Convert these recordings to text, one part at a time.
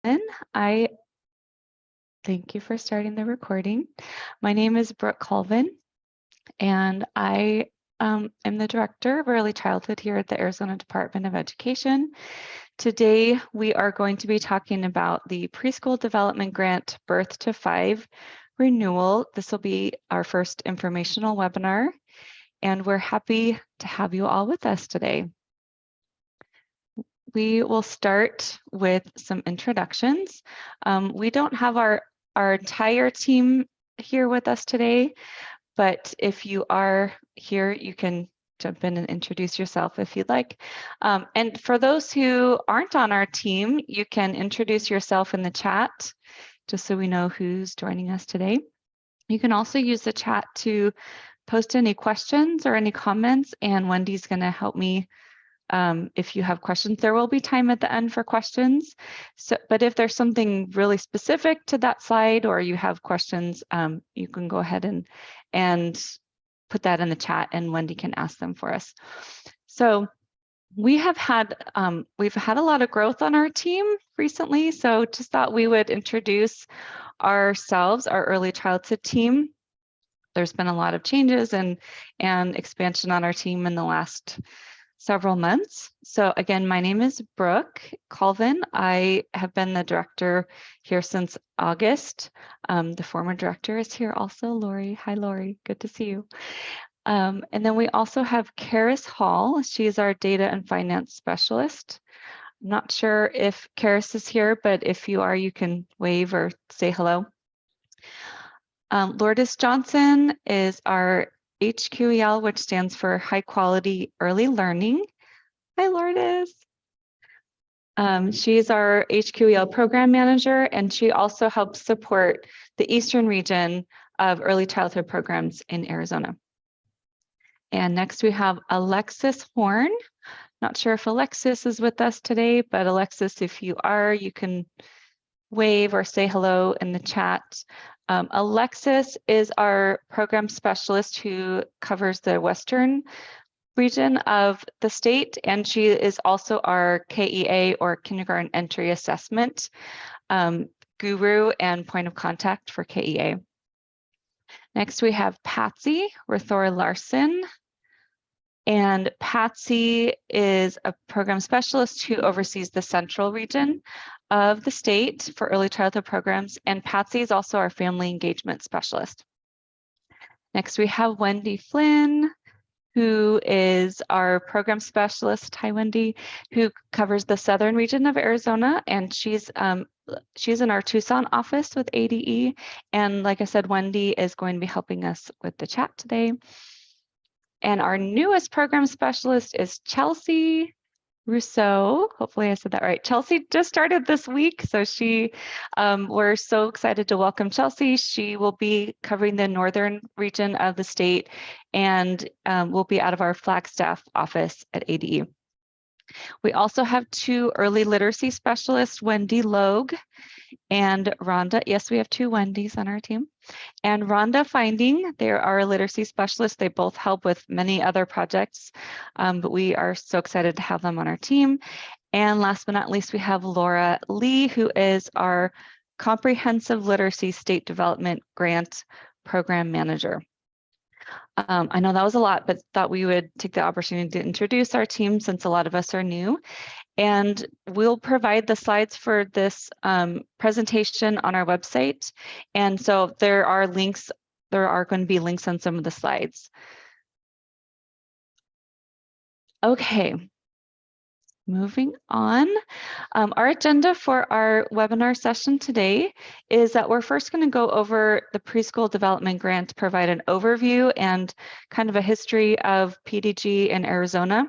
I thank you for starting the recording. My name is Brooke Colvin, and I am the Director of Early Childhood here at the Arizona Department of Education. Today, we are going to be talking about the Preschool Development Grant Birth to 5 renewal. This will be our first informational webinar, and we're happy to have you all with us today. We will start with some introductions. We don't have our entire team here with us today, but if you are here, you can jump in and introduce yourself if you'd like. And for those who aren't on our team, you can introduce yourself in the chat, just so we know who's joining us today. You can also use the chat to post any questions or any comments, and Wendy's going to help me if you have questions. There will be time at the end for questions. But if there's something really specific to that slide or you have questions, you can go ahead and put that in the chat and Wendy can ask them for us. So we've had a lot of growth on our team recently. So just thought we would introduce ourselves, our early childhood team. There's been a lot of changes and expansion on our team in the last several months. So again, my name is Brooke Colvin. I have been the director here since August. The former director is here also, Lori. Hi, Lori. Good to see you. And then we also have Karis Hall. She is our data and finance specialist. I'm not sure if Karis is here, but if you are, you can wave or say hello. Lourdes Johnson is our HQEL, which stands for High Quality Early Learning. Hi, Lourdes. She's our HQEL program manager, and she also helps support the Eastern region of early childhood programs in Arizona. And next we have Alexis Horn. Not sure if Alexis is with us today, but Alexis, if you are, you can wave or say hello in the chat. Alexis is our program specialist who covers the Western region of the state, and she is also our KEA or Kindergarten Entry Assessment guru and point of contact for KEA. Next, we have Patsy Rathor Larson. And Patsy is a program specialist who oversees the central region of the state for early childhood programs. And Patsy is also our family engagement specialist. Next, we have Wendy Flynn, who is our program specialist. Hi, Wendy, who covers the southern region of Arizona. And she's in our Tucson office with ADE. And like I said, Wendy is going to be helping us with the chat today. And our newest program specialist is Chelsea Rousseau. Hopefully I said that right. Chelsea just started this week, so we're so excited to welcome Chelsea. She will be covering the northern region of the state and will be out of our Flagstaff office at ADE. We also have 2 early literacy specialists, Wendy Logue and Rhonda. Yes, we have 2 Wendys on our team. And Rhonda Finding, they're our literacy specialists. They both help with many other projects, but we are so excited to have them on our team. And last but not least, we have Laura Lee, who is our Comprehensive Literacy State Development Grant Program Manager. I know that was a lot, but thought we would take the opportunity to introduce our team since a lot of us are new. And we'll provide the slides for this presentation on our website. And so there are going to be links on some of the slides. Okay, moving on. Our agenda for our webinar session today is that we're first going to go over the Preschool Development Grant, provide an overview and kind of a history of PDG in Arizona.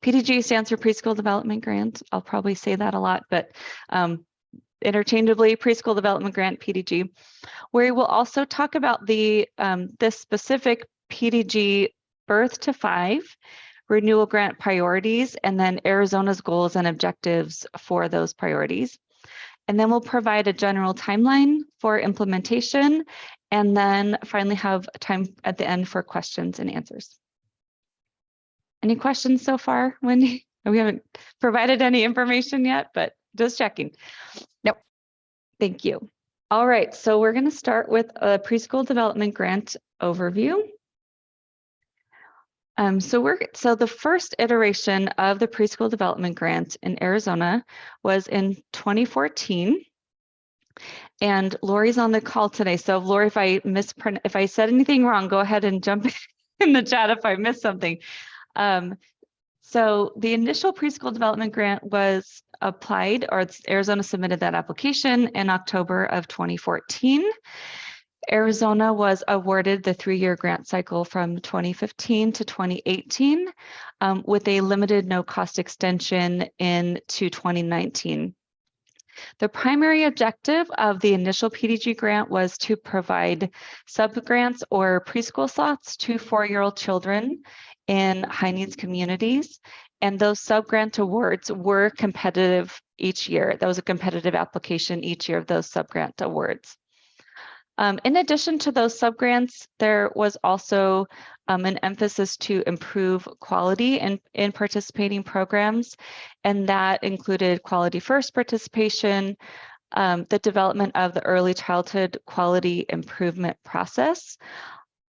PDG stands for Preschool Development Grant. I'll probably say that a lot, but interchangeably, Preschool Development Grant, PDG. We will also talk about this specific PDG Birth to 5 renewal grant priorities, and then Arizona's goals and objectives for those priorities. And then we'll provide a general timeline for implementation, and then finally have time at the end for questions and answers. Any questions so far, Wendy? We haven't provided any information yet, but Just checking. Nope. Thank you. All right, so we're going to start with a preschool development grant overview. So the first iteration of the preschool development grant in Arizona was in 2014. And Lori's on the call today. So Lori, if I said anything wrong, go ahead and jump in the chat if I missed something. So the initial preschool development grant was applied, or Arizona submitted that application in October of 2014. Arizona was awarded the 3-year grant cycle from 2015 to 2018 with a limited no-cost extension into 2019. The primary objective of the initial PDG grant was to provide subgrants or preschool slots to 4-year-old children in high needs communities. And those subgrant awards were competitive each year. That was a competitive application each year of those subgrant awards. In addition to those subgrants, there was also an emphasis to improve quality in participating programs, and that included quality first participation, the development of the early childhood quality improvement process,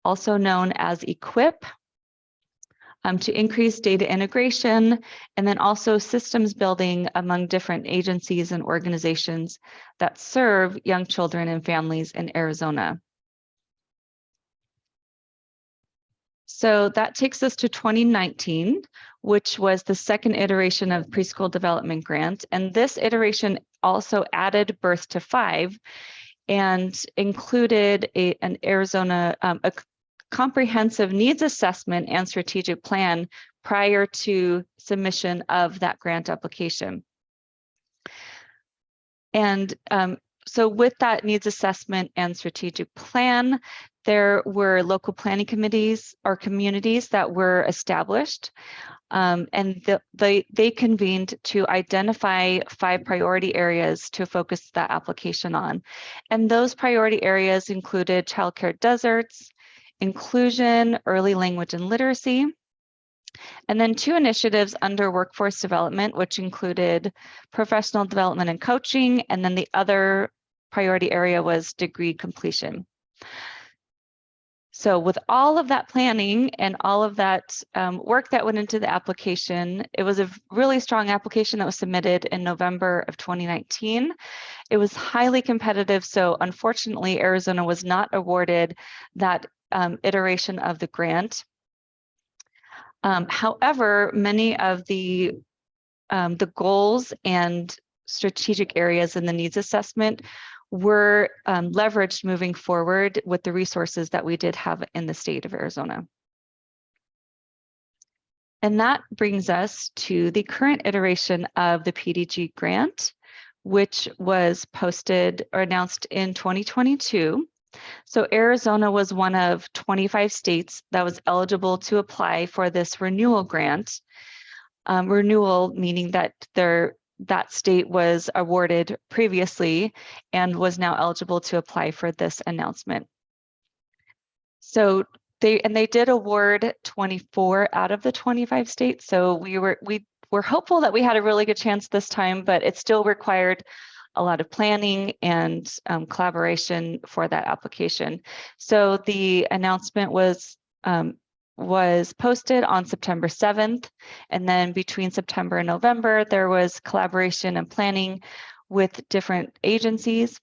also known as EQUIP, to increase data integration, and then also systems building among different agencies and organizations that serve young children and families in Arizona. So that takes us to 2019, which was the second iteration of Preschool Development Grant. And this iteration also added Birth to 5 and included a comprehensive needs assessment and strategic plan prior to submission of that grant application. And so with that needs assessment and strategic plan, there were local planning committees or communities that were established, and they convened to identify 5 priority areas to focus that application on. And those priority areas included childcare deserts, inclusion, early language and literacy, and then 2 initiatives under workforce development, which included professional development and coaching, and then the other priority area was degree completion. So with all of that planning and all of that work that went into the application, it was a really strong application that was submitted in November of 2019. It was highly competitive, so unfortunately, Arizona was not awarded that iteration of the grant. However, many of the goals and strategic areas in the needs assessment were leveraged moving forward with the resources that we did have in the state of Arizona. And that brings us to the current iteration of the PDG grant, which was posted or announced in 2022. So Arizona was one of 25 states that was eligible to apply for this renewal grant. Renewal meaning that that state was awarded previously and was now eligible to apply for this announcement. So they did award 24 out of the 25 states. So we were hopeful that we had a really good chance this time, but it still required a lot of planning and collaboration for that application. So the announcement was posted on September 7th, and then between September and November, there was collaboration and planning with different agencies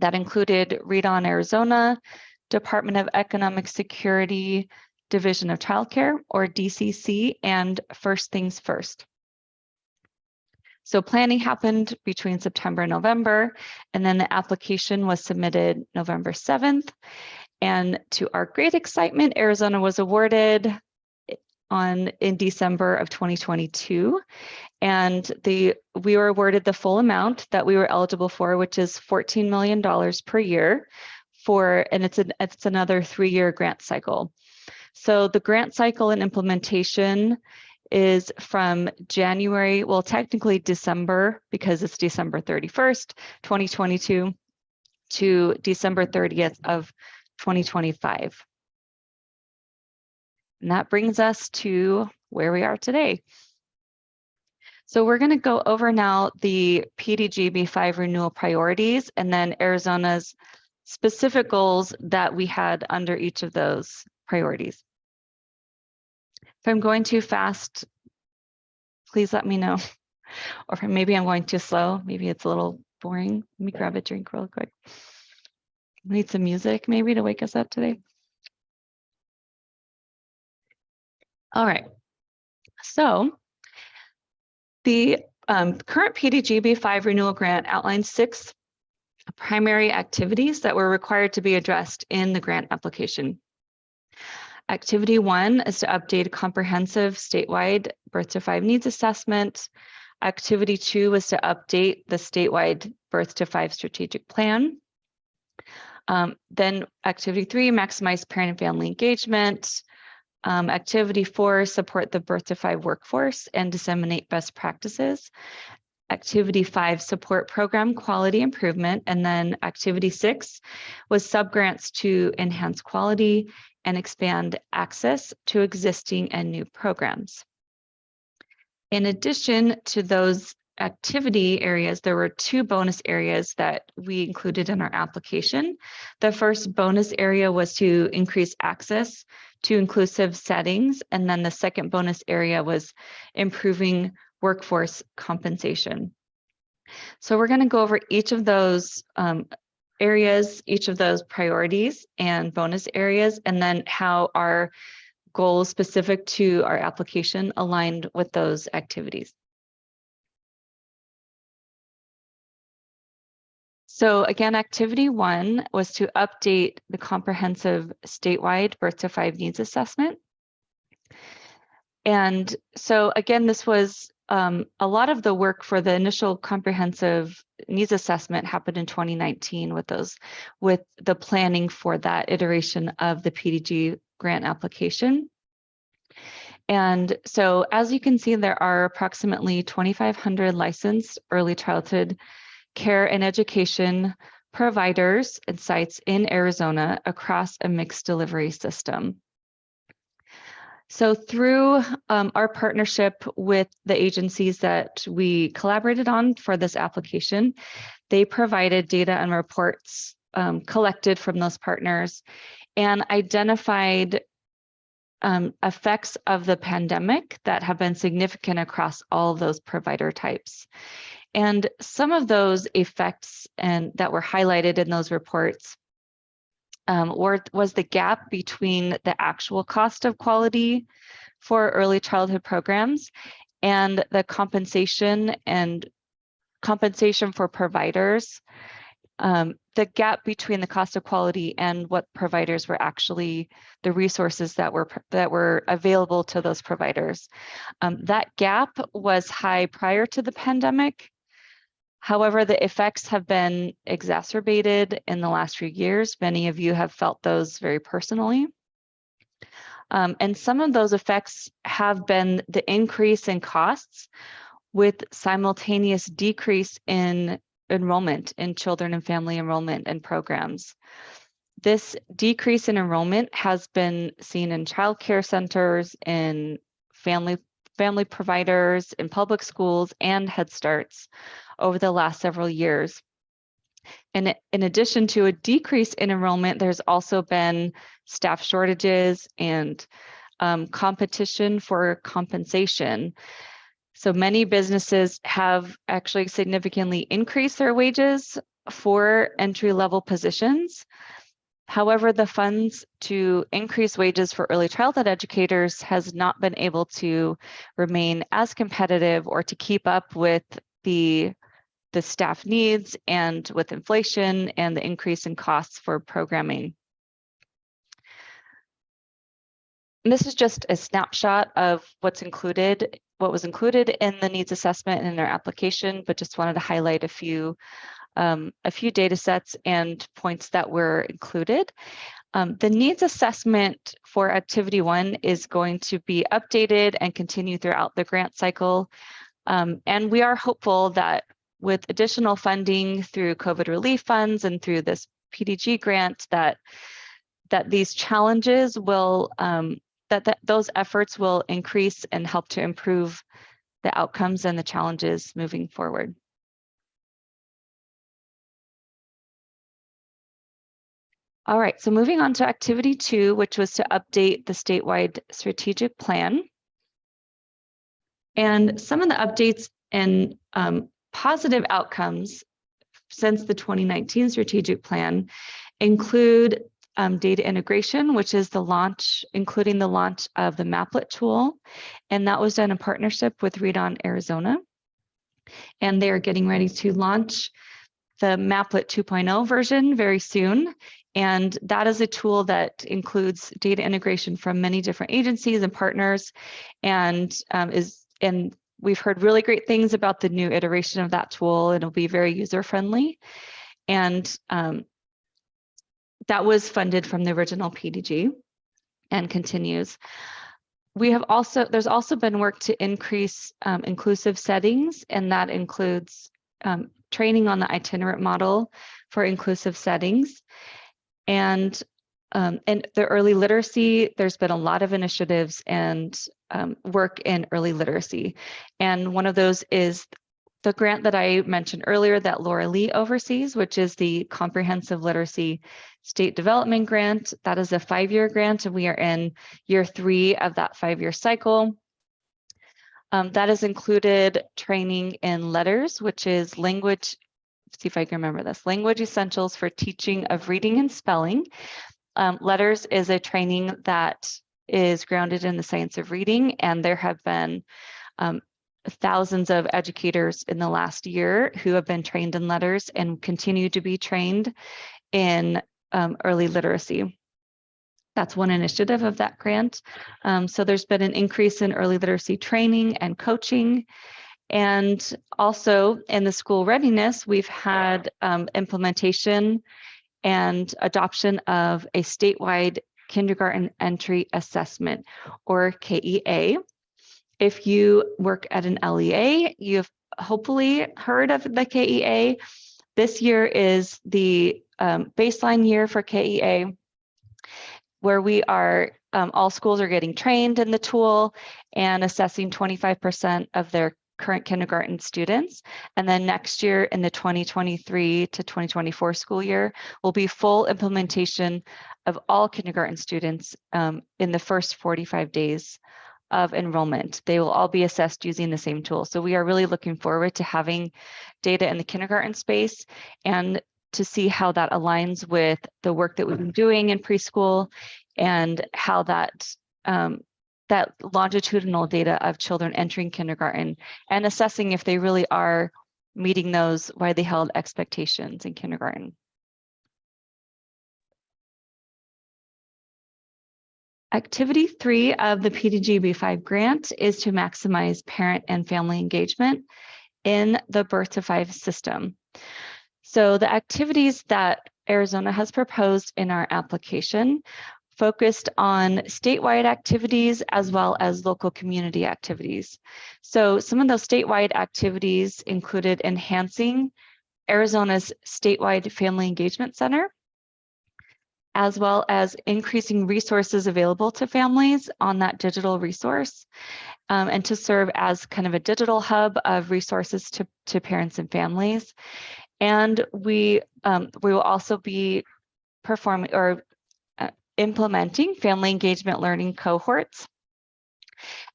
that included Read On Arizona, Department of Economic Security, Division of Childcare, or DCC, and First Things First. So planning happened between September and November, and then the application was submitted November 7th. And to our great excitement, Arizona was awarded in December of 2022. And we were awarded the full amount that we were eligible for, which is $14 million per year and it's another 3-year grant cycle. So the grant cycle and implementation is from January, well, technically December, because it's December 31st, 2022 to December 30th of 2025. And that brings us to where we are today. So we're going to go over now the PDG B5 renewal priorities and then Arizona's specific goals that we had under each of those priorities. If I'm going too fast, please let me know. Or if maybe I'm going too slow, maybe it's a little boring. Let me grab a drink real quick. Need some music maybe to wake us up today. All right. So the current PDG B5 renewal grant outlines 6 primary activities that were required to be addressed in the grant application. Activity 1 is to update a comprehensive statewide birth to 5 needs assessment. Activity 2 was to update the statewide birth to 5 strategic plan. Then activity 3, maximize parent and family engagement. Activity 4, support the birth to 5 workforce and disseminate best practices. Activity 5, support program quality improvement. And then activity 6 was subgrants to enhance quality and expand access to existing and new programs. In addition to those activity areas, there were 2 bonus areas that we included in our application. The first bonus area was to increase access to inclusive settings, and then the second bonus area was improving workforce compensation. So we're going to go over each of those areas, each of those priorities and bonus areas, and then how our goals specific to our application aligned with those activities. So again, activity 1 was to update the comprehensive statewide birth to 5 needs assessment. And so again, this was a lot of the work for the initial comprehensive needs assessment happened in 2019 with the planning for that iteration of the PDG grant application. And so as you can see, there are approximately 2,500 licensed early childhood care and education providers and sites in Arizona across a mixed delivery system. So through our partnership with the agencies that we collaborated on for this application, they provided data and reports collected from those partners and identified effects of the pandemic that have been significant across all of those provider types. And some of those effects that were highlighted in those reports was the gap between the actual cost of quality for early childhood programs and the compensation for providers. The gap between the cost of quality and what providers were actually the resources that were available to those providers. That gap was high prior to the pandemic. However, the effects have been exacerbated in the last few years. Many of you have felt those very personally. And some of those effects have been the increase in costs with simultaneous decrease in enrollment in children and family enrollment and programs. This decrease in enrollment has been seen in child care centers, in family providers, in public schools, and Head Starts over the last several years. And in addition to a decrease in enrollment, there's also been staff shortages and competition for compensation. So many businesses have actually significantly increased their wages for entry-level positions. However, the funds to increase wages for early childhood educators has not been able to remain as competitive or to keep up with the staff needs and with inflation and the increase in costs for programming. And this is just a snapshot of what was included in the needs assessment and in their application, but just wanted to highlight a few data sets and points that were included. The needs assessment for activity 1 is going to be updated and continue throughout the grant cycle. And we are hopeful that with additional funding through COVID relief funds and through this PDG grant, that these challenges will, that those efforts will increase and help to improve the outcomes and the challenges moving forward. All right, so moving on to activity 2, which was to update the statewide strategic plan. And some of the updates and positive outcomes since the 2019 strategic plan include data integration, which is the launch, including the launch of the Maplet tool. And that was done in partnership with Read On Arizona. And they are getting ready to launch the Maplet 2.0 version very soon. And that is a tool that includes data integration from many different agencies and partners, and we've heard really great things about the new iteration of that tool. It'll be very user-friendly. And that was funded from the original PDG and continues. There's also been work to increase inclusive settings, and that includes training on the itinerant model for inclusive settings. And the early literacy, there's been a lot of initiatives and work in early literacy. And one of those is the grant that I mentioned earlier that Laura Lee oversees, which is the Comprehensive Literacy State Development Grant. That is a 5-year grant, and we are in year 3 of that 5-year cycle. That has included training in letters, which is language, see if I can remember this, language essentials for teaching of reading and spelling. Letters is a training that is grounded in the science of reading, and there have been thousands of educators in the last year who have been trained in letters and continue to be trained in early literacy. That's one initiative of that grant. So there's been an increase in early literacy training and coaching. And also in the school readiness, we've had implementation and adoption of a statewide kindergarten entry assessment, or KEA. If you work at an LEA, you've hopefully heard of the KEA. This year is the baseline year for KEA, where we are, all schools are getting trained in the tool and assessing 25% of their current kindergarten students. And then next year in the 2023 to 2024 school year will be full implementation of all kindergarten students in the first 45 days of enrollment. They will all be assessed using the same tool. So we are really looking forward to having data in the kindergarten space and to see how that aligns with the work that we've been doing in preschool and how that that longitudinal data of children entering kindergarten and assessing if they really are meeting those widely held expectations in kindergarten. Activity 3 of the PDG B5 grant is to maximize parent and family engagement in the birth to 5 system. So the activities that Arizona has proposed in our application focused on statewide activities as well as local community activities. So some of those statewide activities included enhancing Arizona's statewide family engagement center, as well as increasing resources available to families on that digital resource, and to serve as kind of a digital hub of resources to parents and families. And we will also be performing or implementing family engagement learning cohorts.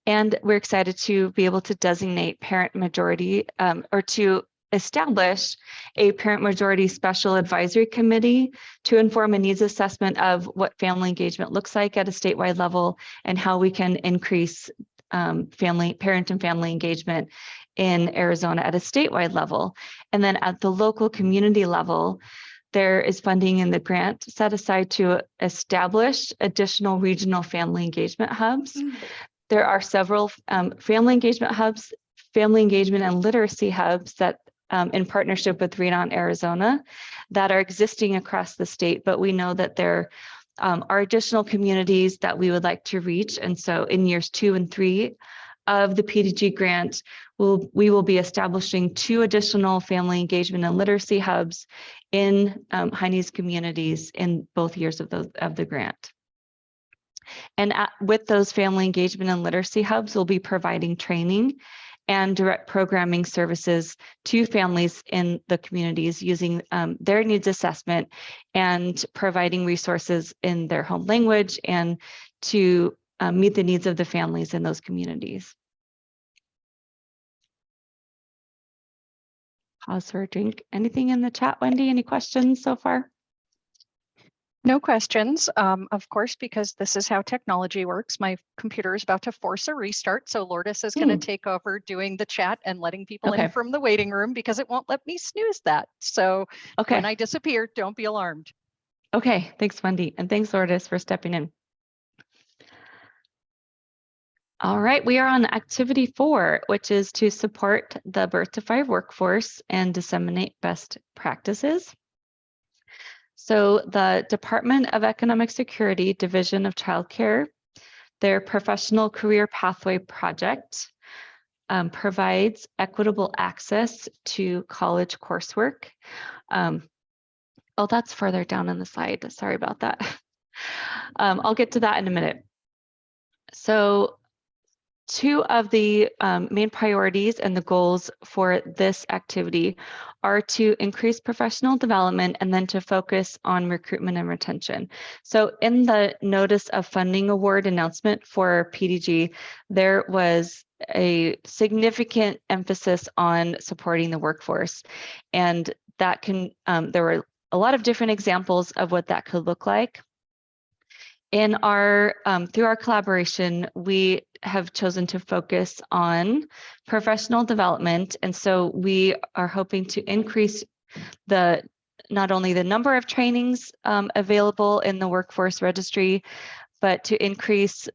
And we're excited to be able to designate parent majority or to establish a parent majority special advisory committee to inform a needs assessment of what family engagement looks like at a statewide level and how we can increase parent and family engagement in Arizona at a statewide level. And then at the local community level, there is funding in the grant set aside to establish additional regional family engagement hubs. There are several family engagement hubs, family engagement and literacy hubs that in partnership with Read On Arizona that are existing across the state, but we know that there are additional communities that we would like to reach. And so in years 2 and 3 of the PDG grant, we will be establishing 2 additional family engagement and literacy hubs in high needs communities in both years of the grant. And with those family engagement and literacy hubs, we'll be providing training and direct programming services to families in the communities using their needs assessment and providing resources in their home language and to meet the needs of the families in those communities. Pause for a drink. Anything in the chat, Wendy? Any questions so far? No questions. Of course, because this is how technology works. My computer is about to force a restart. So Lourdes is going to take over doing the chat and letting people in from the waiting room because it won't let me snooze that. So when I disappear, don't be alarmed. Okay, thanks, Wendy. And thanks, Lourdes, for stepping in. All right, we are on activity 4, which is to support the birth to 5 workforce and disseminate best practices. So the Department of Economic Security, Division of Child Care, their Professional Career Pathway Project provides equitable access to college coursework. Oh, that's further down in the slide. Sorry about that. I'll get to that in a minute. So 2 of the main priorities and the goals for this activity are to increase professional development and then to focus on recruitment and retention. So in the notice of funding award announcement for PDG, there was a significant emphasis on supporting the workforce. And that can, there were a lot of different examples of what that could look like. In our, through our collaboration, we have chosen to focus on professional development. And so we are hoping to increase not only the number of trainings available in the workforce registry, but to increase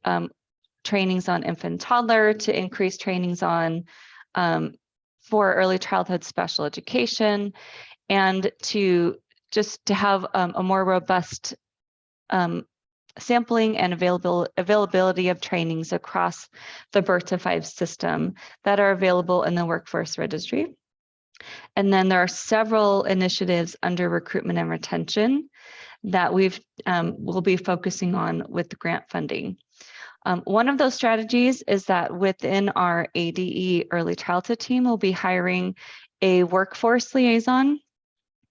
trainings on infant and toddler, to increase trainings on for early childhood special education, and to have a more robust sampling and availability of trainings across the birth to 5 system that are available in the workforce registry. And then there are several initiatives under recruitment and retention that we'll be focusing on with the grant funding. One of those strategies is that within our ADE early childhood team, we'll be hiring a workforce liaison,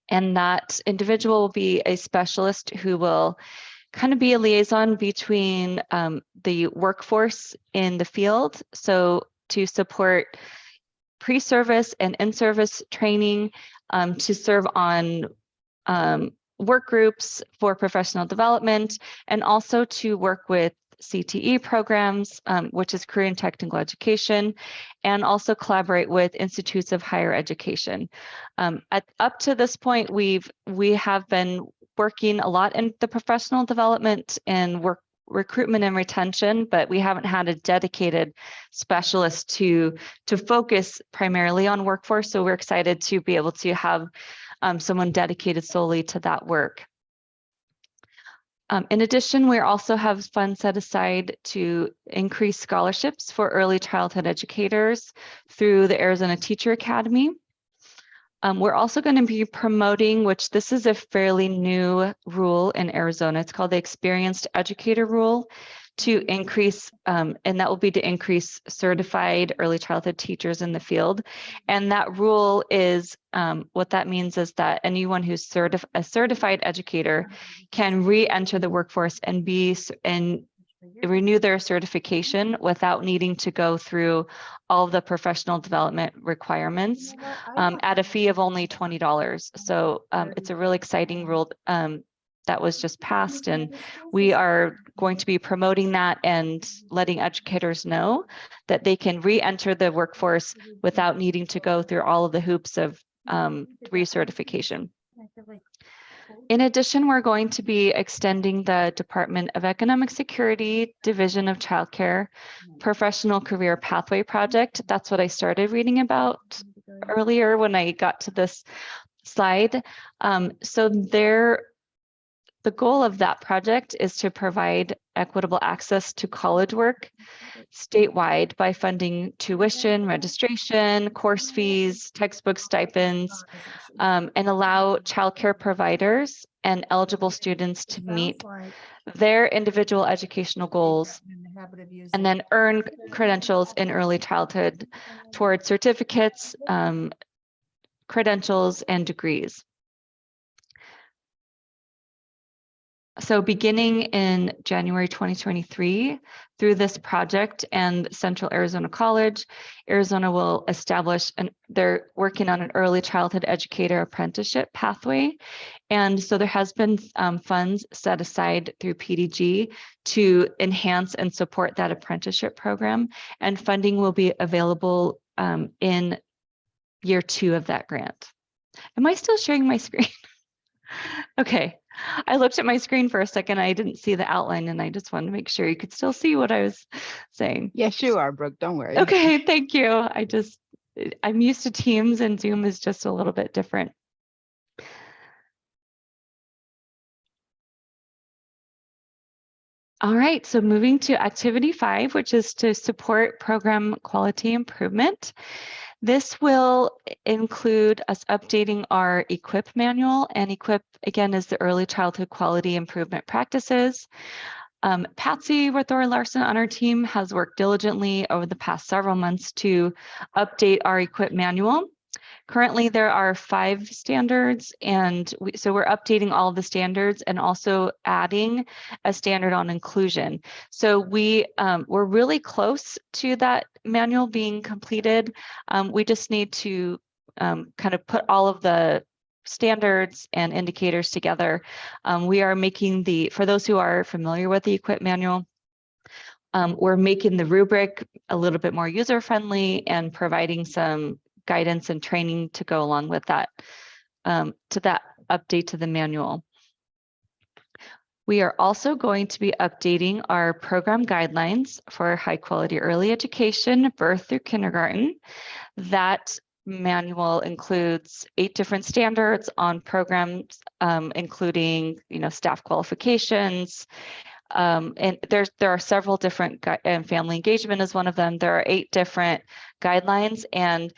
and that individual will be a specialist who will kind of be a liaison between the workforce in the field. So to support pre-service and in-service training, to serve on work groups for professional development, and also to work with CTE programs, which is career and technical education, and also collaborate with institutes of higher education. Up to this point, we have been working a lot in the professional development and recruitment and retention, but we haven't had a dedicated specialist to focus primarily on workforce. So we're excited to be able to have someone dedicated solely to that work. In addition, we also have funds set aside to increase scholarships for early childhood educators through the Arizona Teacher Academy. We're also going to be promoting, which this is a fairly new rule in Arizona. It's called the Experienced Educator Rule, to increase, and that will be to increase certified early childhood teachers in the field. And that rule is, what that means is that anyone who's a certified educator can re-enter the workforce and renew their certification without needing to go through all of the professional development requirements at a fee of only $20. So it's a really exciting rule that was just passed, and we are going to be promoting that and letting educators know that they can re-enter the workforce without needing to go through all of the hoops of recertification. In addition, we're going to be extending the Department of Economic Security, Division of Child Care, Professional Career Pathway Project. That's what I started reading about earlier when I got to this slide. So the goal of that project is to provide equitable access to college work statewide by funding tuition, registration, course fees, textbook stipends, and allow childcare providers and eligible students to meet their individual educational goals and then earn credentials in early childhood toward certificates, credentials, and degrees. So beginning in January 2023, through this project and Central Arizona College, Arizona will establish, and they're working on an early childhood educator apprenticeship pathway. And so there has been funds set aside through PDG to enhance and support that apprenticeship program, and funding will be available in year 2 of that grant. Am I still sharing my screen? Okay. I looked at my screen for a second. I didn't see the outline, and I just wanted to make sure you could still see what I was saying. Yes, you are, Brooke. Don't worry. Okay, thank you. I'm used to Teams, and Zoom is just a little bit different. All right, so moving to activity 5, which is to support program quality improvement. This will include us updating our EQUIP manual, and EQUIP, again, is the Early Childhood Quality Improvement Practices. Patsy Rothor-Larson on our team has worked diligently over the past several months to update our EQUIP manual. Currently, there are 5 standards, and so we're updating all of the standards and also adding a standard on inclusion. So we're really close to that manual being completed. We just need to kind of put all of the standards and indicators together. We are making for those who are familiar with the EQUIP manual, we're making the rubric a little bit more user-friendly and providing some guidance and training to go along with that, to that update to the manual. We are also going to be updating our program guidelines for high quality early education, birth through kindergarten. That manual includes 8 different standards on programs, including, staff qualifications, and there are several different, and family engagement is one of them. There are 8 different guidelines, and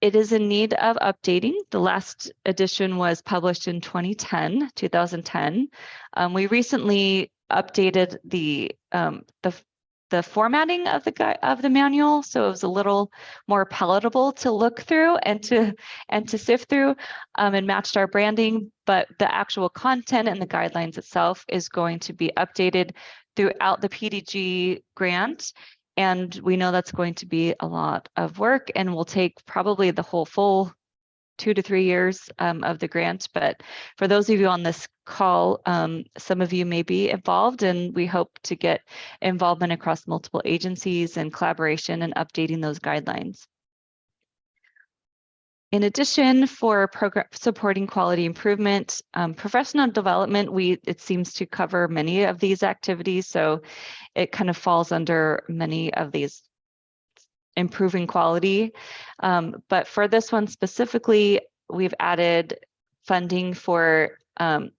it is in need of updating. The last edition was published in 2010. We recently updated the formatting of the manual, so it was a little more palatable to look through and to sift through, and matched our branding. But the actual content and the guidelines itself is going to be updated throughout the PDG grant. And we know that's going to be a lot of work and will take probably the whole full 2 to 3 years of the grant. But for those of you on this call, some of you may be involved, and we hope to get involvement across multiple agencies and collaboration and updating those guidelines. In addition, for program supporting quality improvement, professional development, it seems to cover many of these activities, so it kind of falls under many of these improving quality. But for this one specifically, we've added funding for an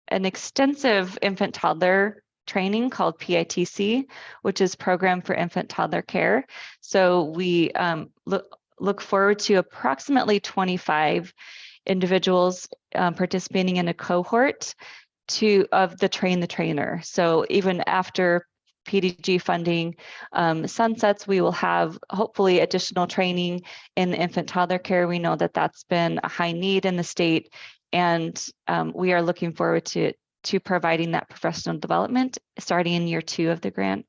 extensive infant toddler training called PITC, which is Program for Infant Toddler Care. So we look forward to approximately 25 individuals participating in a cohort of the Train the Trainer. So even after PDG funding sunsets, we will have hopefully additional training in the infant toddler care. We know that that's been a high need in the state, and we are looking forward to providing that professional development starting in year 2 of the grant.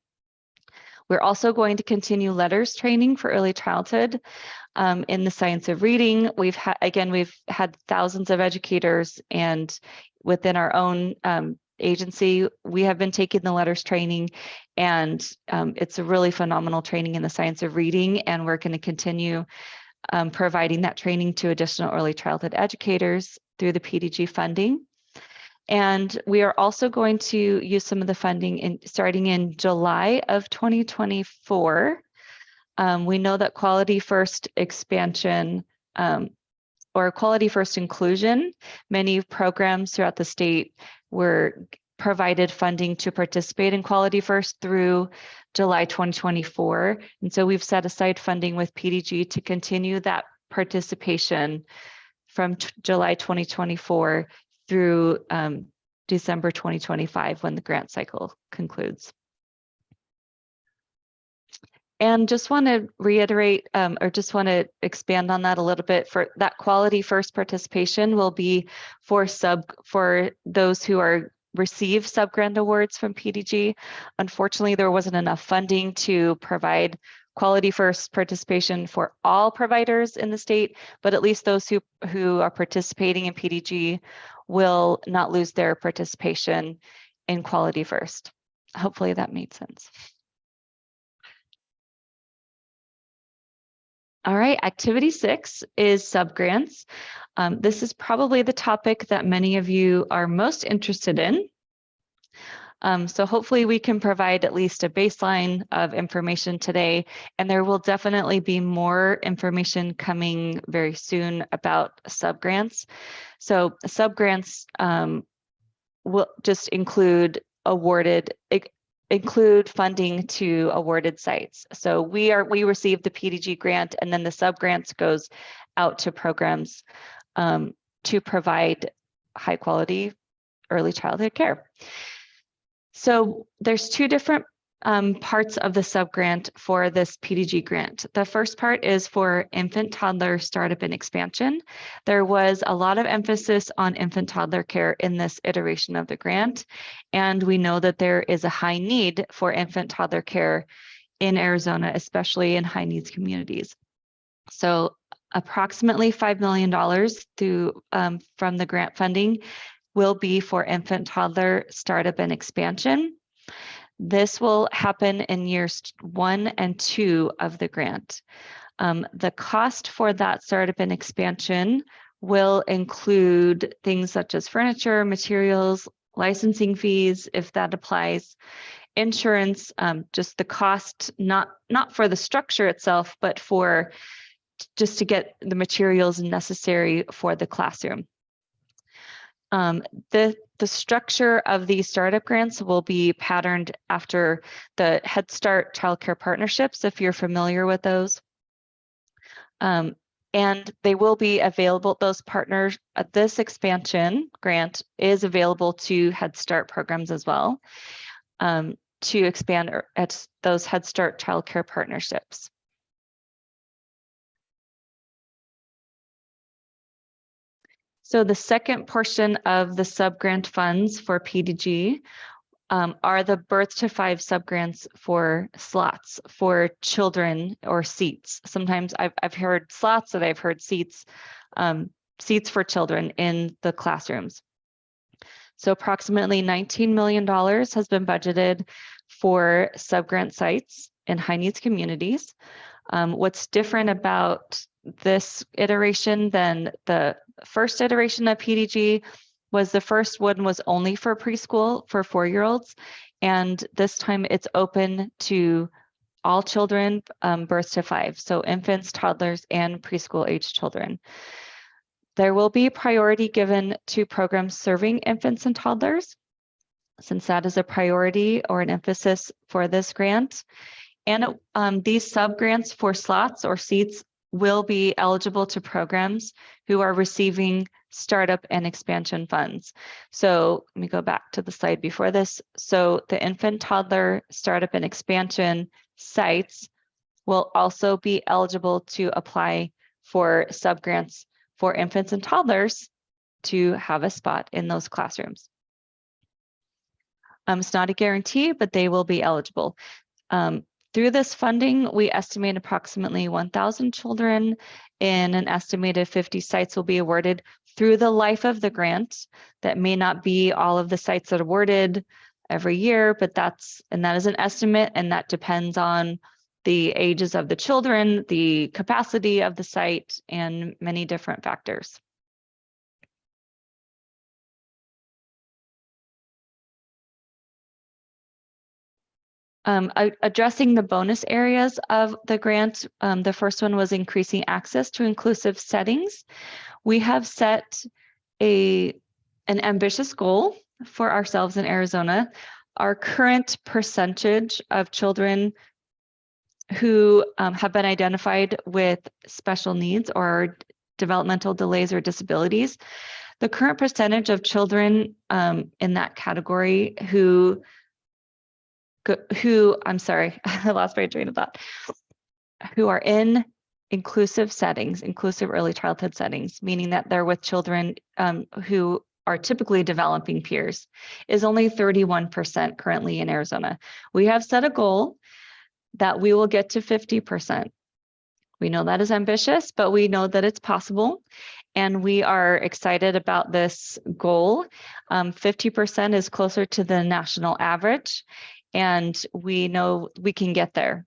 We're also going to continue letters training for early childhood in the science of reading. We've had thousands of educators, and within our own agency, we have been taking the letters training, and it's a really phenomenal training in the science of reading, and we're going to continue providing that training to additional early childhood educators through the PDG funding. And we are also going to use some of the funding starting in July of 2024. We know that Quality First expansion or Quality First inclusion, many programs throughout the state were provided funding to participate in Quality First through July 2024. And so we've set aside funding with PDG to continue that participation from July 2024 through December 2025 when the grant cycle concludes. And just want to reiterate or just want to expand on that a little bit. For that Quality First participation will be for those who receive subgrant awards from PDG. Unfortunately, there wasn't enough funding to provide Quality First participation for all providers in the state, but at least those who are participating in PDG will not lose their participation in Quality First. Hopefully that made sense. All right, activity 6 is subgrants. This is probably the topic that many of you are most interested in. So hopefully we can provide at least a baseline of information today, and there will definitely be more information coming very soon about subgrants. So subgrants will just include funding to awarded sites. So we receive the PDG grant, and then the subgrants goes out to programs to provide high quality early childhood care. So there's two different parts of the subgrant for this PDG grant. The first part is for infant toddler startup and expansion. There was a lot of emphasis on infant toddler care in this iteration of the grant, and we know that there is a high need for infant toddler care in Arizona, especially in high needs communities. So approximately $5 million from the grant funding will be for infant toddler startup and expansion. This will happen in years 1 and 2 of the grant. The cost for that startup and expansion will include things such as furniture, materials, licensing fees, if that applies, insurance, just the cost, not for the structure itself, but for just to get the materials necessary for the classroom. The structure of these startup grants will be patterned after the Head Start Child Care Partnerships, if you're familiar with those. And they will be available, those partners, this expansion grant is available to Head Start programs as well, to expand at those Head Start Child Care Partnerships. So the second portion of the subgrant funds for PDG are the birth to 5 subgrants for slots for children or seats. Sometimes I've heard slots and I've heard seats, seats for children in the classrooms. So approximately $19 million has been budgeted for subgrant sites in high needs communities. What's different about this iteration than the first iteration of PDG was the first one was only for preschool for 4-year-olds, and this time it's open to all children birth to 5, so infants, toddlers, and preschool age children. There will be priority given to programs serving infants and toddlers, since that is a priority or an emphasis for this grant. And these subgrants for slots or seats will be eligible to programs who are receiving startup and expansion funds. So let me go back to the slide before this. So the infant toddler startup and expansion sites will also be eligible to apply for subgrants for infants and toddlers to have a spot in those classrooms. It's not a guarantee, but they will be eligible. Through this funding, we estimate approximately 1,000 children in an estimated 50 sites will be awarded through the life of the grant. That may not be all of the sites that are awarded every year, but that is an estimate, and that depends on the ages of the children, the capacity of the site, and many different factors. Addressing the bonus areas of the grant, the first one was increasing access to inclusive settings. We have set an an ambitious goal for ourselves in Arizona. Our current percentage of children who have been identified with special needs or developmental delays or disabilities, the current percentage of children in that category who, I'm sorry, I lost my train of thought, who are in inclusive settings, inclusive early childhood settings, meaning that they're with children who are typically developing peers, is only 31% currently in Arizona. We have set a goal that we will get to 50%. We know that is ambitious, but we know that it's possible. And we are excited about this goal. 50% is closer to the national average, and we know we can get there.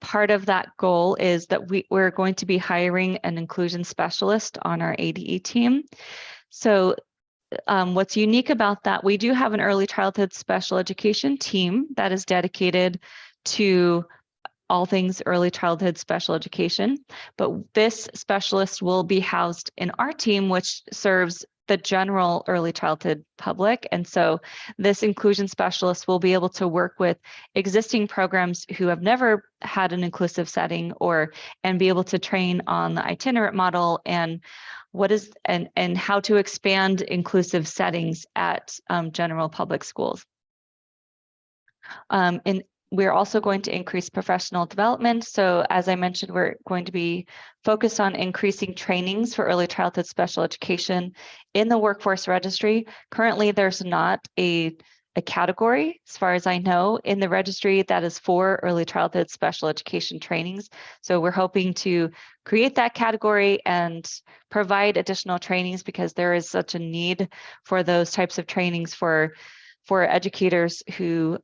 Part of that goal is that we're going to be hiring an inclusion specialist on our ADE team. So what's unique about that, we do have an early childhood special education team that is dedicated to all things early childhood special education, but this specialist will be housed in our team, which serves the general early childhood public. And so this inclusion specialist will be able to work with existing programs who have never had an inclusive setting and be able to train on the itinerant model and and how to expand inclusive settings at general public schools. And we're also going to increase professional development. So as I mentioned, we're going to be focused on increasing trainings for early childhood special education in the workforce registry. Currently, there's not a category, as far as I know, in the registry that is for early childhood special education trainings. So we're hoping to create that category and provide additional trainings because there is such a need for those types of trainings for educators who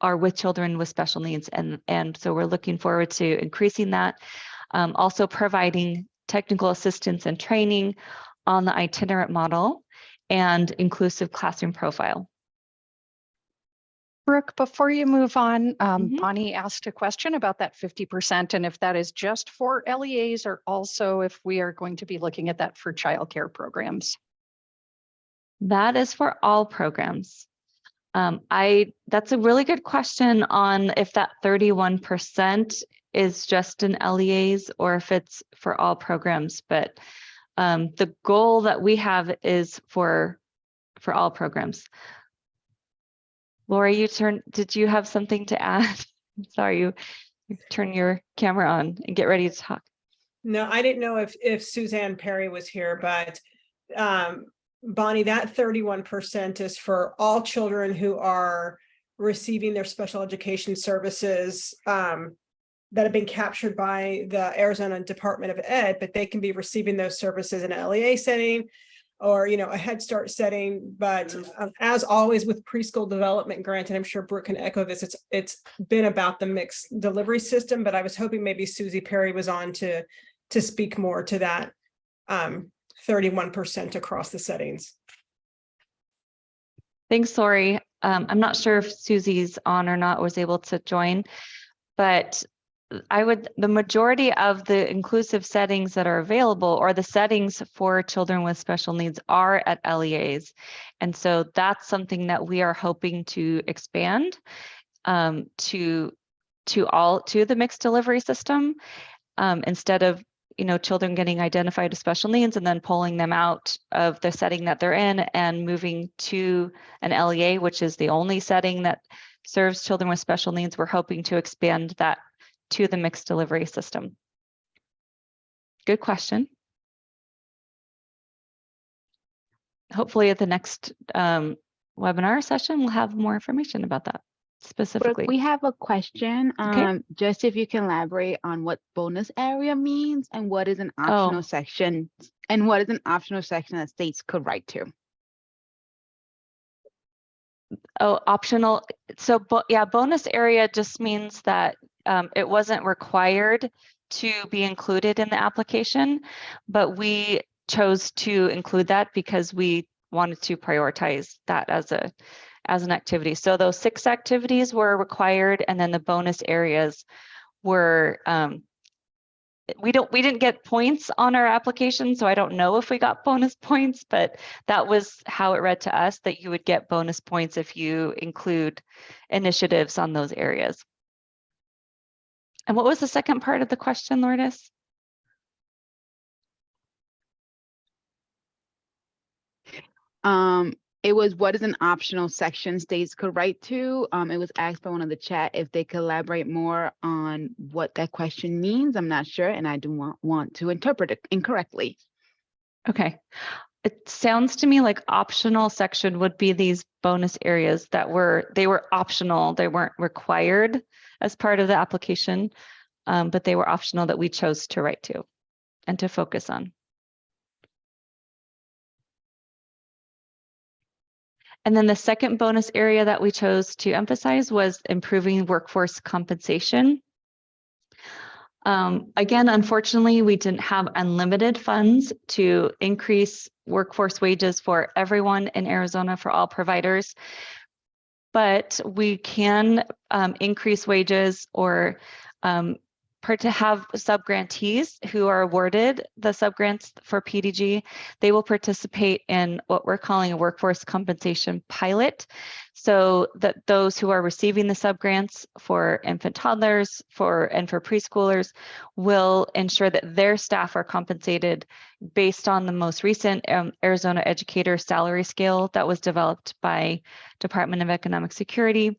are with children with special needs. And so we're looking forward to increasing that. Also providing technical assistance and training on the itinerant model and inclusive classroom profile. Brooke, before you move on, Bonnie asked a question about that 50% and if that is just for LEAs or also if we are going to be looking at that for childcare programs. That is for all programs. That's a really good question on if that 31% is just in LEAs or if it's for all programs. But the goal that we have is for all programs. Lori, did you have something to add? Sorry, you turn your camera on and get ready to talk. No, I didn't know if Suzanne Perry was here, but Bonnie, that 31% is for all children who are receiving their special education services that have been captured by the Arizona Department of Ed, but they can be receiving those services in an LEA setting or, a Head Start setting. But as always with preschool development grant, and I'm sure Brooke can echo this, it's been about the mixed delivery system, but I was hoping maybe Susie Perry was on to speak more to that 31% across the settings. Thanks, Lori. I'm not sure if Susie's on or not, was able to join, but the majority of the inclusive settings that are available or the settings for children with special needs are at LEAs. And so that's something that we are hoping to expand to the mixed delivery system instead of children getting identified as special needs and then pulling them out of the setting that they're in and moving to an LEA, which is the only setting that serves children with special needs. We're hoping to expand that to the mixed delivery system. Good question. Hopefully at the next webinar session, we'll have more information about that specifically. Brooke, we have a question. Okay. Just if you can elaborate on what bonus area means and what is an optional section and what is an optional section that states could write to. Oh, optional. So yeah, bonus area just means that it wasn't required to be included in the application, but we chose to include that because we wanted to prioritize that as an activity. So those 6 activities were required, and then the bonus areas were we didn't get points on our application, so I don't know if we got bonus points, but that was how it read to us, that you would get bonus points if you include initiatives on those areas. And what was the second part of the question, Lourdes? It was, what is an optional section states could write to? It was asked by one of the chat if they could elaborate more on what that question means. I'm not sure, and I do want to interpret it incorrectly. Okay. It sounds to me like optional section would be these bonus areas that they were optional. They weren't required as part of the application, but they were optional that we chose to write to and to focus on. And then the second bonus area that we chose to emphasize was improving workforce compensation. Again, unfortunately, we didn't have unlimited funds to increase workforce wages for everyone in Arizona, for all providers, but we can increase wages or to have subgrantees who are awarded the subgrants for PDG. They will participate in what we're calling a workforce compensation pilot, so that those who are receiving the subgrants for infant toddlers and for preschoolers will ensure that their staff are compensated based on the most recent Arizona Educator Salary Scale that was developed by Department of Economic Security.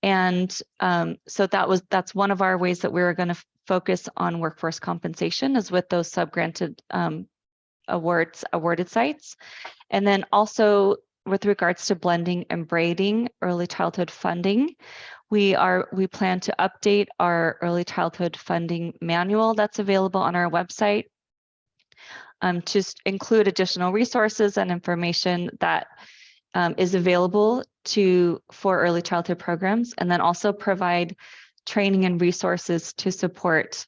And so that's one of our ways that we're going to focus on workforce compensation, is with those subgranted awarded sites. And then also with regards to blending and braiding early childhood funding, we plan to update our early childhood funding manual that's available on our website to include additional resources and information that is available for early childhood programs, and then also provide training and resources to support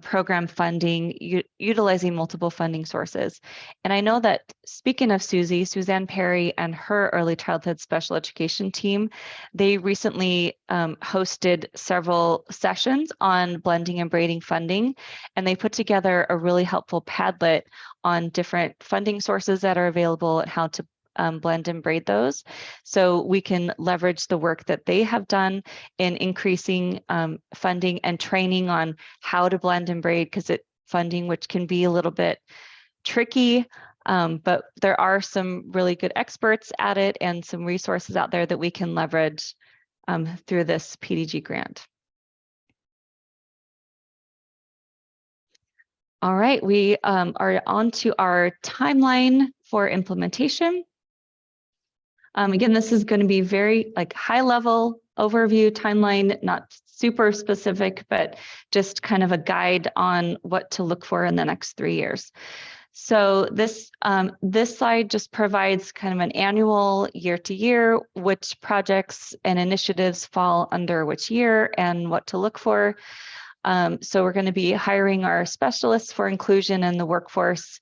program funding, utilizing multiple funding sources. And I know that, speaking of Suzanne Perry and her early childhood special education team, they recently hosted several sessions on blending and braiding funding, and they put together a really helpful Padlet on different funding sources that are available and how to blend and braid those, so we can leverage the work that they have done in increasing funding and training on how to blend and braid, because funding, which can be a little bit tricky, but there are some really good experts at it and some resources out there that we can leverage through this PDG grant. All right, we are on to our timeline for implementation. Again, this is going to be very high level overview timeline, not super specific, but just kind of a guide on what to look for in the next 3 years. So this slide just provides kind of an annual, year to year, which projects and initiatives fall under which year and what to look for. So we're going to be hiring our specialists for inclusion in the workforce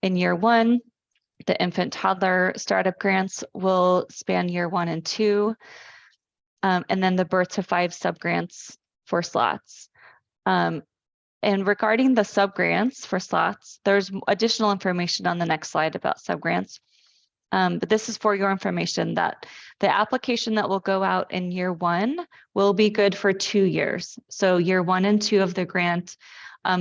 in year 1. The infant toddler startup grants will span year 1 and 2, and then the birth to 5 subgrants for slots. And regarding the subgrants for slots, there's additional information on the next slide about subgrants. But this is for your information, that the application that will go out in year 1 will be good for 2 years. So year 1 and 2 of the grant,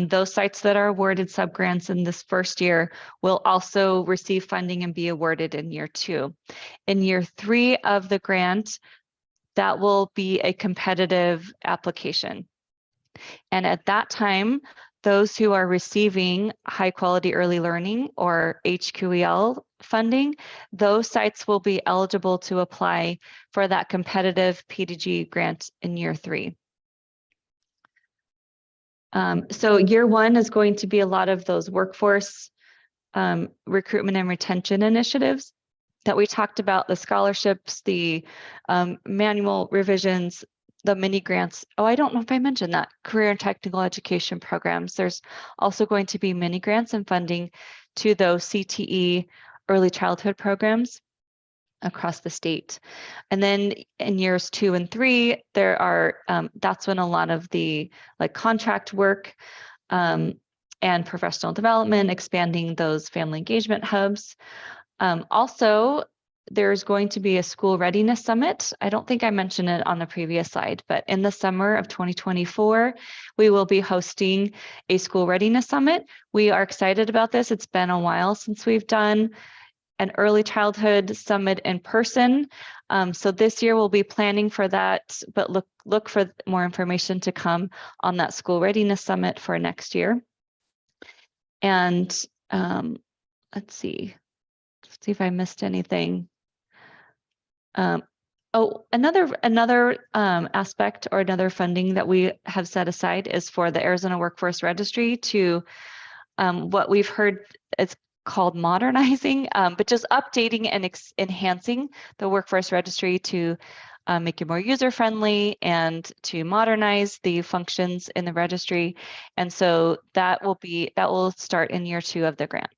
those sites that are awarded subgrants in this first year will also receive funding and be awarded in year 2. In year 3 of the grant, that will be a competitive application. And at that time, those who are receiving high quality early learning or HQEL funding, those sites will be eligible to apply for that competitive PDG grant in year 3. So year 1 is going to be a lot of those workforce recruitment and retention initiatives that we talked about, the scholarships, the manual revisions, the mini grants. Oh, I don't know if I mentioned that, career and technical education programs. There's also going to be mini grants and funding to those CTE early childhood programs. across the state. And then in years 2 and 3, there are that's when a lot of the like contract work and professional development, expanding those family engagement hubs. Also, there's going to be a school readiness summit. I don't think I mentioned it on the previous slide, but in the summer of 2024, we will be hosting a school readiness summit. We are excited about this. It's been a while since we've done an early childhood summit in person. So this year we'll be planning for that, but look for more information to come on that school readiness summit for next year. And let's see if I missed anything. Another aspect or another funding that we have set aside is for the Arizona Workforce Registry to what we've heard it's called modernizing, but just updating and enhancing the Workforce Registry to make it more user-friendly and to modernize the functions in the registry. And so that will start in year 2 of the grant.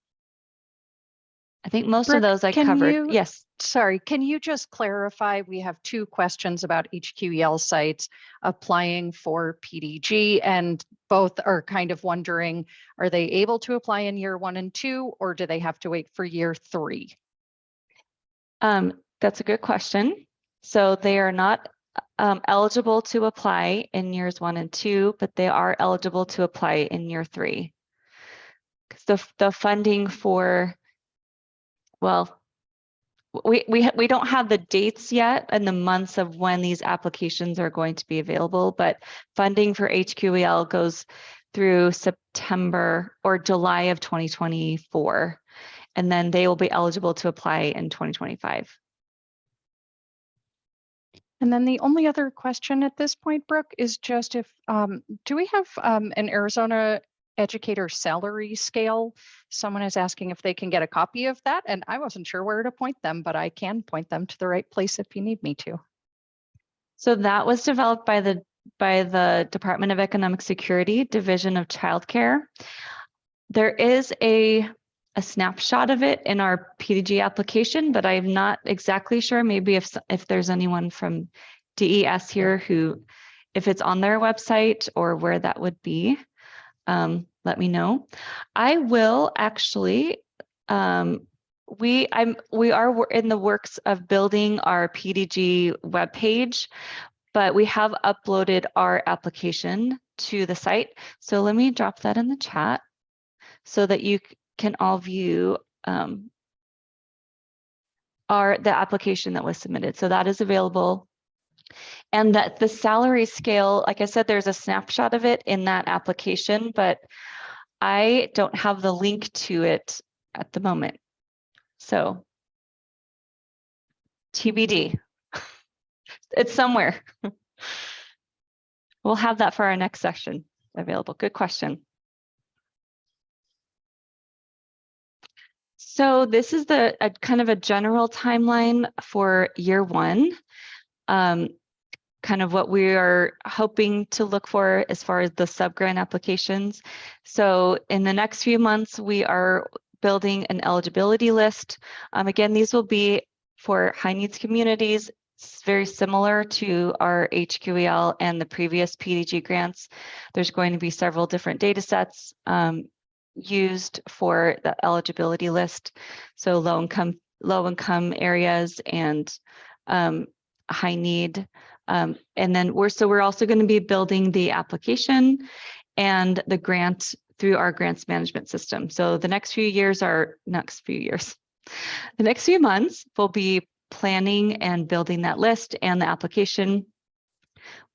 I think most of those I covered. Yes. Sorry, can you just clarify? We have 2 questions about HQEL sites applying for PDG, and both are kind of wondering, are they able to apply in year 1 and 2, or do they have to wait for year 3? That's a good question. So they are not eligible to apply in years 1 and 2, but they are eligible to apply in year 3. Because the funding for, well, we don't have the dates yet and the months of when these applications are going to be available, but funding for HQEL goes through September or July of 2024, and then they will be eligible to apply in 2025. And then the only other question at this point, Brooke, is just if, do we have an Arizona educator salary scale? Someone is asking if they can get a copy of that, and I wasn't sure where to point them, but I can point them to the right place if you need me to. So that was developed by the Department of Economic Security, Division of Childcare. There is a snapshot of it in our PDG application, but I'm not exactly sure. Maybe if there's anyone from DES here who, if it's on their website or where that would be, let me know. I will actually, we are in the works of building our PDG webpage, but we have uploaded our application to the site. So let me drop that in the chat so that you can all view the application that was submitted. So that is available. And that the salary scale, like I said, there's a snapshot of it in that application, but I don't have the link to it at the moment. So TBD, it's somewhere. We'll have that for our next session available. Good question. So this is a kind of a general timeline for year 1. Kind of what we are hoping to look for as far as the sub-grant applications. So in the next few months, we are building an eligibility list. Again, these will be for high needs communities. It's very similar to our HQEL and the previous PDG grants. There's going to be several different data sets used for the eligibility list. So low income areas and high need. And then we're also going to be building the application and the grant through our grants management system. So the next few months, we'll be planning and building that list and the application.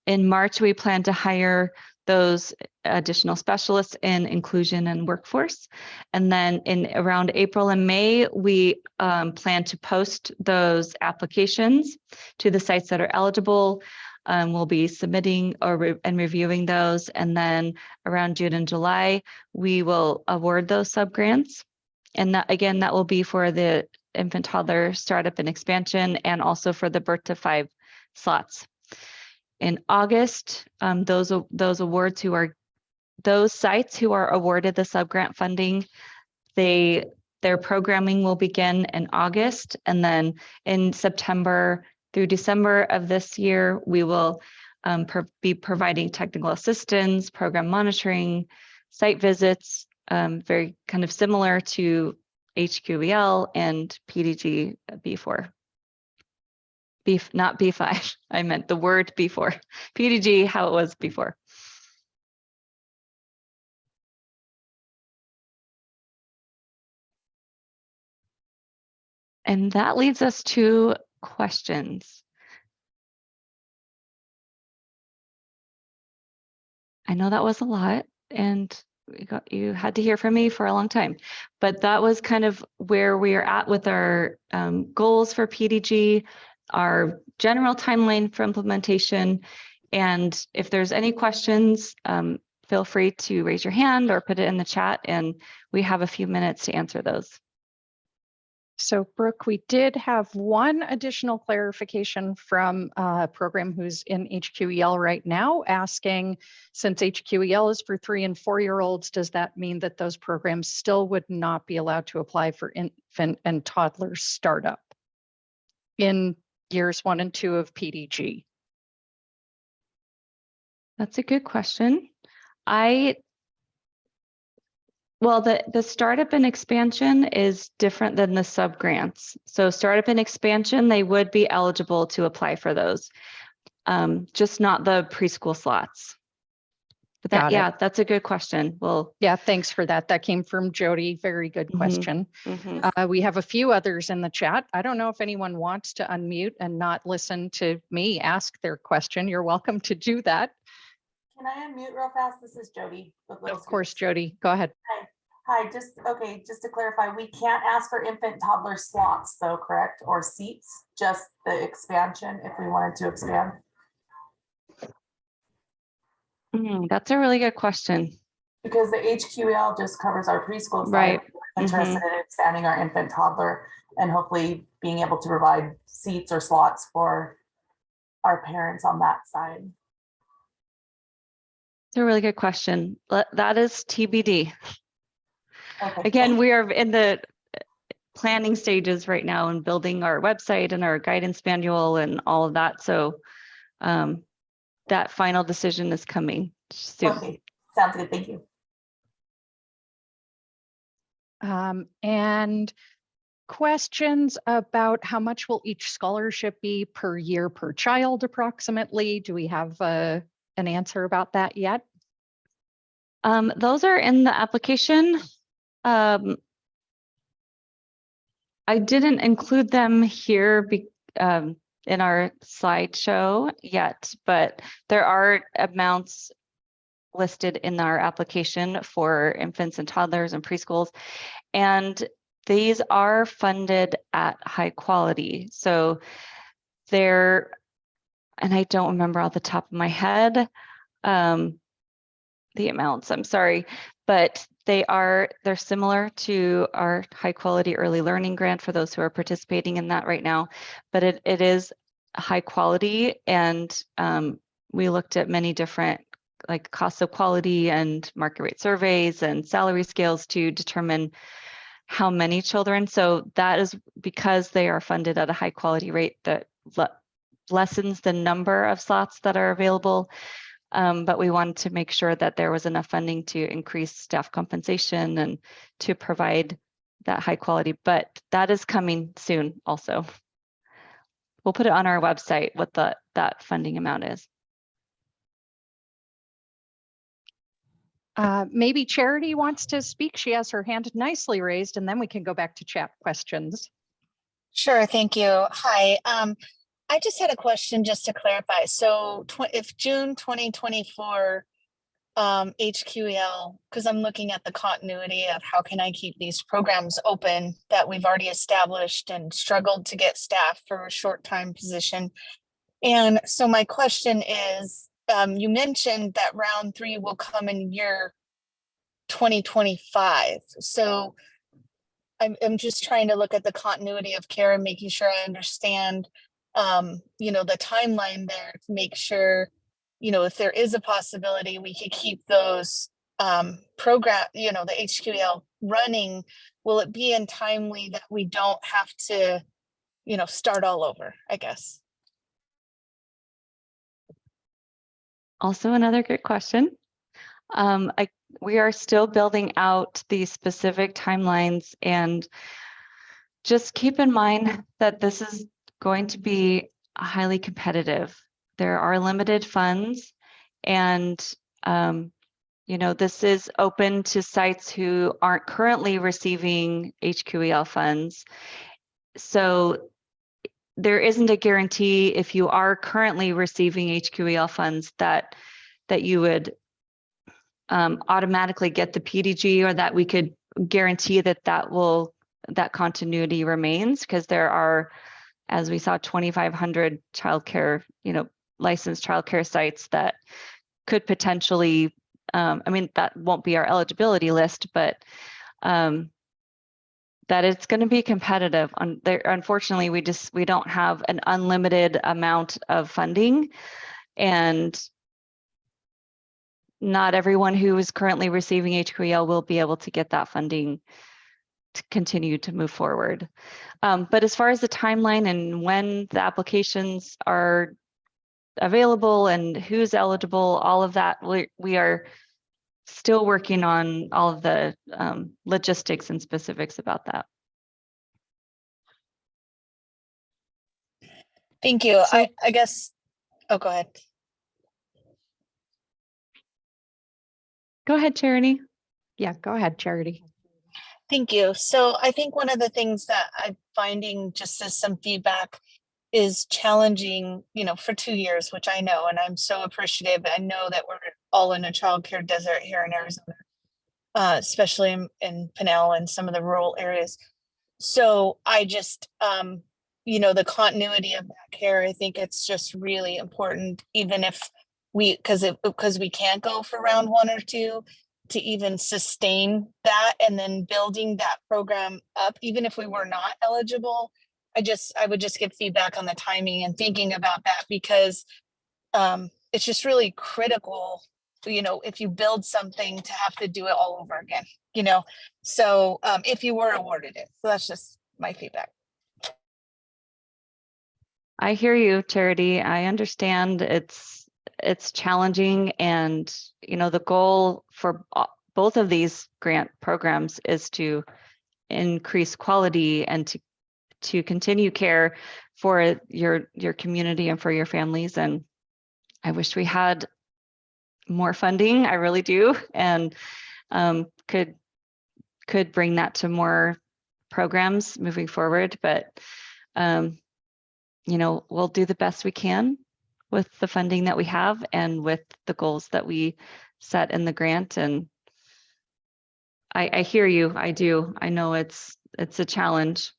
In March, we plan to hire those additional specialists in inclusion and workforce. And then in around April and May, we plan to post those applications to the sites that are eligible. We'll be submitting and reviewing those. And then around June and July, we will award those subgrants. And that, again, that will be for the infant toddler startup and expansion, and also for the birth to 5 slots. In August, those sites who are awarded the subgrant funding, they Their programming will begin in August, and then in September through December of this year, we will be providing technical assistance, program monitoring, site visits, very kind of similar to HQEL and PDG B4. Not B5. I meant the word B4. PDG, how it was before. And that leads us to questions. I know that was a lot, and you had to hear from me for a long time, but that was kind of where we are at with our goals for PDG, our general timeline for implementation. And if there's any questions, feel free to raise your hand or put it in the chat, and we have a few minutes to answer those. So Brooke, we did have one additional clarification from a program who's in HQEL right now, asking, since HQEL is for 3- and 4-year-olds, does that mean that those programs still would not be allowed to apply for infant and toddler startup in years 1 and 2 of PDG? That's a good question. Well, the startup and expansion is different than the subgrants. So startup and expansion, they would be eligible to apply for those, just not the preschool slots. But that, yeah, that's a good question. Well, yeah, thanks for that. That came from Jody. Very good question. We have a few others in the chat. I don't know if anyone wants to unmute and not listen to me ask their question. You're welcome to do that. Can I unmute real fast? This is Jody. Of course, Jody, go ahead. Hi, just to clarify, we can't ask for infant toddler slots though, correct? Or seats, just the expansion if we wanted to expand? That's a really good question. Because the HQL just covers our preschool side. Right. We're interested in expanding our infant toddler and hopefully being able to provide seats or slots for our parents on that side. It's a really good question. That is TBD. Okay. Again, we are in the planning stages right now and building our website and our guidance manual and all of that. So that final decision is coming soon. Okay, sounds good. Thank you. And questions about how much will each scholarship be per year per child approximately? Do we have an answer about that yet? Those are in the application. I didn't include them here in our slideshow yet, but there are amounts listed in our application for infants and toddlers and preschools, and these are funded at high quality. So they're, and I don't remember off the top of my head the amounts, I'm sorry, but they're similar to our high quality early learning grant for those who are participating in that right now, but it is high quality, and we looked at many different like cost of quality and market rate surveys and salary scales to determine how many children. So that is because they are funded at a high quality rate that lessens the number of slots that are available. But we wanted to make sure that there was enough funding to increase staff compensation and to provide that high quality, but that is coming soon also. We'll put it on our website what that funding amount is. Maybe Charity wants to speak. She has her hand nicely raised, and then we can go back to chat questions. Sure, thank you. Hi, I just had a question just to clarify. So if June 2024 HQEL, because I'm looking at the continuity of how can I keep these programs open that we've already established and struggled to get staff for a short time position. And so my question is, you mentioned that round 3 will come in year 2025. So I'm just trying to look at the continuity of care and making sure I understand the timeline there to make sure, if there is a possibility we could keep those program, you know, the HQEL running, will it be in timely that we don't have to, you know, start all over, I guess? Also another good question. We are still building out the specific timelines, and just keep in mind that this is going to be highly competitive. There are limited funds, and you know, this is open to sites who aren't currently receiving HQEL funds. So there isn't a guarantee if you are currently receiving HQEL funds that you would automatically get the PDG, or that we could guarantee that continuity remains, because there are, as we saw, 2,500 childcare, you know, licensed childcare sites that could potentially, I mean, that won't be our eligibility list, but that it's going to be competitive. Unfortunately, we don't have an unlimited amount of funding, and not everyone who is currently receiving HQEL will be able to get that funding to continue to move forward. But as far as the timeline and when the applications are available and who's eligible, all of that, we are still working on all of the logistics and specifics about that. Thank you. So- I guess, oh, go ahead. Go ahead, Charity. Yeah, go ahead, Charity. Thank you. So I think one of the things that I'm finding, just as some feedback, is challenging, you know, for 2 years, which I know, and I'm so appreciative. I know that we're all in a childcare desert here in Arizona, especially in Pinal and some of the rural areas. So I just, you know, the continuity of that care, I think it's just really important, even if because we can't go for round 1 or 2, to even sustain that, and then building that program up, even if we were not eligible. I would just give feedback on the timing and thinking about that, because it's just really critical, you know, if you build something, to have to do it all over again, you know. So if you were awarded it, so that's just my feedback. I hear you, Charity. I understand it's challenging, and you know, the goal for both of these grant programs is to increase quality and to continue care for your community and for your families. And I wish we had more funding. I really do, and could bring that to more programs moving forward. But you know, we'll do the best we can with the funding that we have and with the goals that we set in the grant. And I hear you. I do. I know it's a challenge.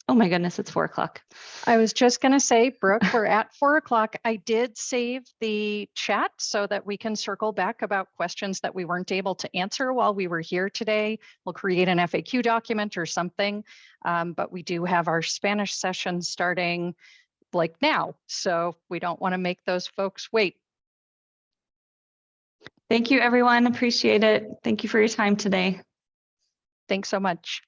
Oh my goodness, it's 4 o'clock. I was just going to say, Brooke, we're at 4 o'clock. I did save the chat so that we can circle back about questions that we weren't able to answer while we were here today. We'll create an FAQ document or something, but we do have our Spanish session starting like now, so we don't want to make those folks wait. Thank you, everyone. Appreciate it. Thank you for your time today. Thanks so much.